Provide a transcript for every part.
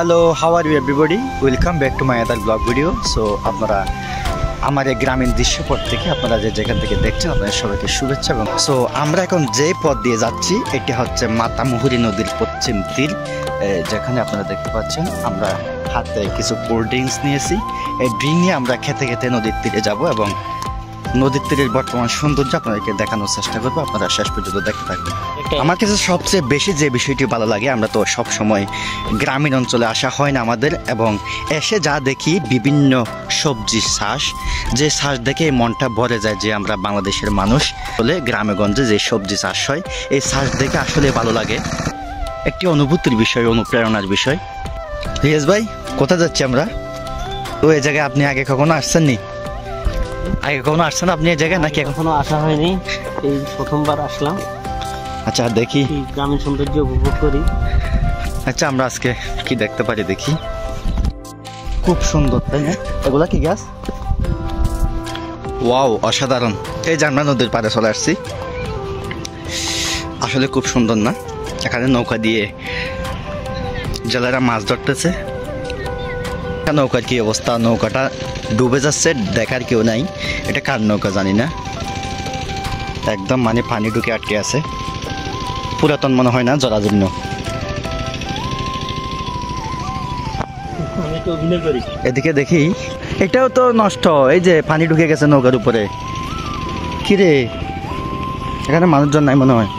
Hello, how are you everybody, welcome back to my other blog video. So আপনারা আমার এই গ্রামীণ দৃশ্যপট থেকে আপনারা যেখান থেকে দেখছেন আপনাদের সবাইকে শুভেচ্ছা। এবং সো আমরা এখন যে পথ দিয়ে যাচ্ছি এটি হচ্ছে মাতামুহুরী নদীর পশ্চিম তীর, যেখানে আপনারা দেখতে পাচ্ছেন আমরা হাতে কিছু কোল্ড ড্রিঙ্কস নিয়েছি। এই ড্রিঙ্ক নিয়ে আমরা খেতে খেতে নদীর তীরে যাব এবং নদীর তীরের বর্তমান সৌন্দর্য আপনাদেরকে দেখানোর চেষ্টা করবো। আপনারা শেষ পর্যন্ত দেখতে থাকবেন। আমার কাছে সবচেয়ে বেশি যে বিষয়টি ভালো লাগে, আমরা তো সব সময় গ্রামীণ অঞ্চলে আসা হয় না আমাদের, এবং এসে যা দেখি বিভিন্ন সবজির চাষ, যে চাষ দেখে মনটা ভরে যায় যে আমরা বাংলাদেশের মানুষ বলে গ্রামে গঞ্জে যে সবজি চাষ হয় এই চাষ দেখে আসলে ভালো লাগে। একটি অনুভূতির বিষয়, অনুপ্রেরণার বিষয়। রিয়াজ ভাই, কোথায় যাচ্ছি আমরা? তো এই জায়গায় আপনি আগে কখনো আসছেন নি? আগে কখনো আসছেন আপনি এই জায়গায় নাকি এখনো আসা হয়নি, এই প্রথমবার আসলাম। আচ্ছা দেখি, গ্রামীণ সৌন্দর্য উপভোগ করি। আচ্ছা আমরা আজকে কি দেখতে পারি দেখি। খুব সুন্দর, তাই না? এগুলা কি গাছ? ওয়াও, অসাধারণ। এই যে আমরা নদীর পাড়ে চলে আসছি, আসলে খুব সুন্দর না? এখানে নৌকা দিয়ে জেলেরা মাছ ধরতেছে। নৌকার কি অবস্থা, নৌকাটা ডুবে যাচ্ছে, দেখার কেউ নাই। এটা কার নৌকা জানি না, একদম মানে পানি ঢুকে আটকে আছে। পুরাতন মনে হয় না, জরাজীর্ণ। এদিকে দেখি, এটাও তো নষ্ট। এই যে পানি ঢুকে গেছে নৌকার উপরে। কিরে, এখানে মানুষজন নাই মনে হয়।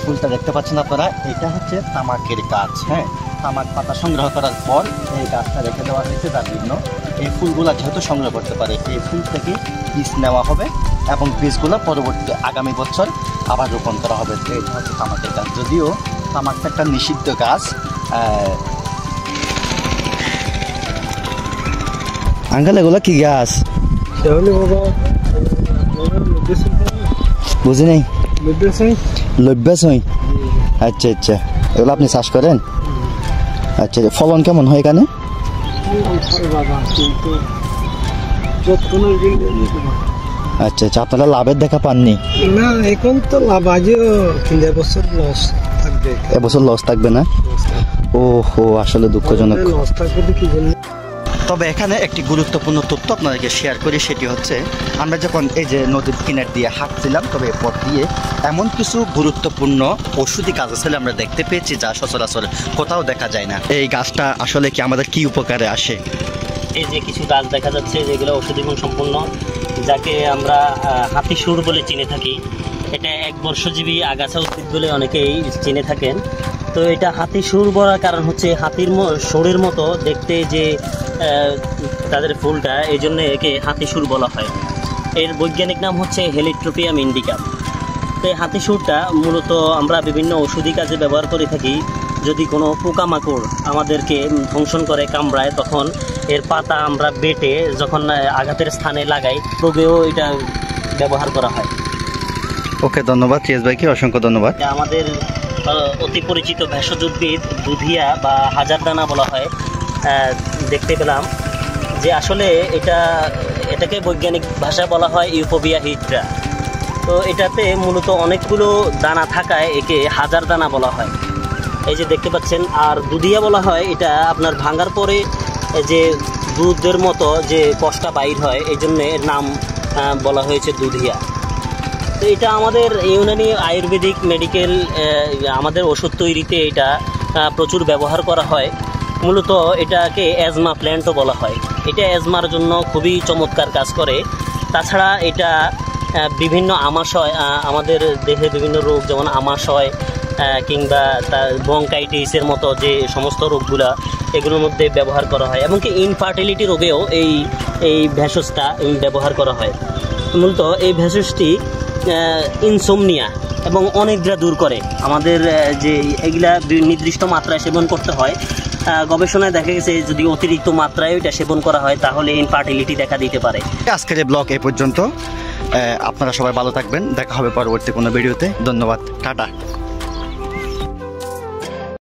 ফুলটা দেখতে পাচ্ছেন আপনারা, এটা হচ্ছে তামাকের গাছ। হ্যাঁ, তামাক পাতা সংগ্রহ করার পর এই গাছটা রেখে দেওয়া হয়েছে তার জন্য। এই ফুলগুলা যেহেতু সংগ্রহ করতে পারে, এই ফুল থেকে বীজ নেওয়া হবে এবং বীজগুলো পরবর্তীতে আগামী বছর আবার রোপণ করা হবে। এটা হচ্ছে তামাকের গাছ। যদিও তামাকটা একটা নিষিদ্ধ গাছ। আঙ্কেল, এগুলো কি গাছ? বুঝি নেই। লব্যাসই। আচ্ছা আচ্ছা, এগুলো আপনি চাষ করেন? আচ্ছা, ফলন কেমন হয় এখানে? আচ্ছা আচ্ছা, আপনারা লাভের দেখা পাননি? না, এখন তো লাভ আজও, কিন্তু এবছর লস থাকবে। এবছর লস থাকবে না? ওহো, আসলে দুঃখজনক। লস থাকবে তো কি জন্য। তবে এখানে একটি গুরুত্বপূর্ণ তথ্য আপনাদেরকে শেয়ার করি, সেটি হচ্ছে আমরা যখন এই যে নদীর কিনার দিয়ে হাঁটছিলাম, তবে এরপর দিয়ে এমন কিছু গুরুত্বপূর্ণ ঔষধি গাছ আসলে আমরা দেখতে পেয়েছি যা সচরাচর কোথাও দেখা যায় না। এই গাছটা আসলে কি আমাদের কি উপকারে আসে? এই যে কিছু গাছ দেখা যাচ্ছে যেগুলো ঔষধি গুণ সম্পন্ন, যাকে আমরা হাতি সুর বলে চিনে থাকি। এটা এক বর্ষজীবী আগাছা উদ্ভিদ বলে অনেকেই চিনে থাকেন। তো এটা হাতি সুর বলার কারণ হচ্ছে হাতির সুরের মতো দেখতে যে তাদের ফুলটা, এই জন্য একে হাতি সুর বলা হয়। এর বৈজ্ঞানিক নাম হচ্ছে হেলিট্রোপিয়াম ইন্ডিকা। তো এই হাতি সুরটা মূলত আমরা বিভিন্ন ঔষধি কাজে ব্যবহার করে থাকি। যদি কোনো পোকামাকড় আমাদেরকে ধ্বংসন করে, কামড়ায়, তখন এর পাতা আমরা বেটে যখন আঘাতের স্থানে লাগাই, তবেও এটা ব্যবহার করা হয়। ওকে, ধন্যবাদ রিয়াজ ভাইকে, অসংখ্য ধন্যবাদ। আমাদের অতি পরিচিত ভেষজ উদ্ভিদ দুধিয়া বা হাজারদানা বলা হয়। দেখতে পেলাম যে আসলে এটাকে বৈজ্ঞানিক ভাষায় বলা হয় ইউফোবিয়া হিড্রা। তো এটাতে মূলত অনেকগুলো দানা থাকায় একে হাজার দানা বলা হয়। এই যে দেখতে পাচ্ছেন। আর দুধিয়া বলা হয়, এটা আপনার ভাঙার পরে যে দুধের মতো যে কষটা বাইর হয়, এই জন্য এর নাম বলা হয়েছে দুধিয়া। তো এটা আমাদের ইউনানি আয়ুর্বেদিক মেডিকেল আমাদের ওষুধ তৈরিতে এটা প্রচুর ব্যবহার করা হয়। মূলত এটাকে অ্যাজমা প্ল্যান্টও বলা হয়। এটা অ্যাজমার জন্য খুবই চমৎকার কাজ করে। তাছাড়া এটা বিভিন্ন আমাশয়, আমাদের দেহে বিভিন্ন রোগ যেমন আমাশয় কিংবা তার ব্রঙ্কাইটিসের মতো যে সমস্ত রোগগুলা, এগুলোর মধ্যে ব্যবহার করা হয়। এমনকি ইনফার্টিলিটি রোগেও এই ভেষজটা ব্যবহার করা হয়। মূলত এই ভেষজটি ইনসোমনিয়া এবং অনিদ্রা দূর করে। আমাদের যে এগুলা নির্দিষ্ট মাত্রায় সেবন করতে হয়। গবেষণায় দেখা গেছে যদি অতিরিক্ত মাত্রায় এটা সেবন করা হয় তাহলে ইনফার্টিলিটি দেখা দিতে পারে। আজকের এই ব্লগ এই পর্যন্ত। আপনারা সবাই ভালো থাকবেন, দেখা হবে পরবর্তী কোনো ভিডিওতে। ধন্যবাদ, টাটা।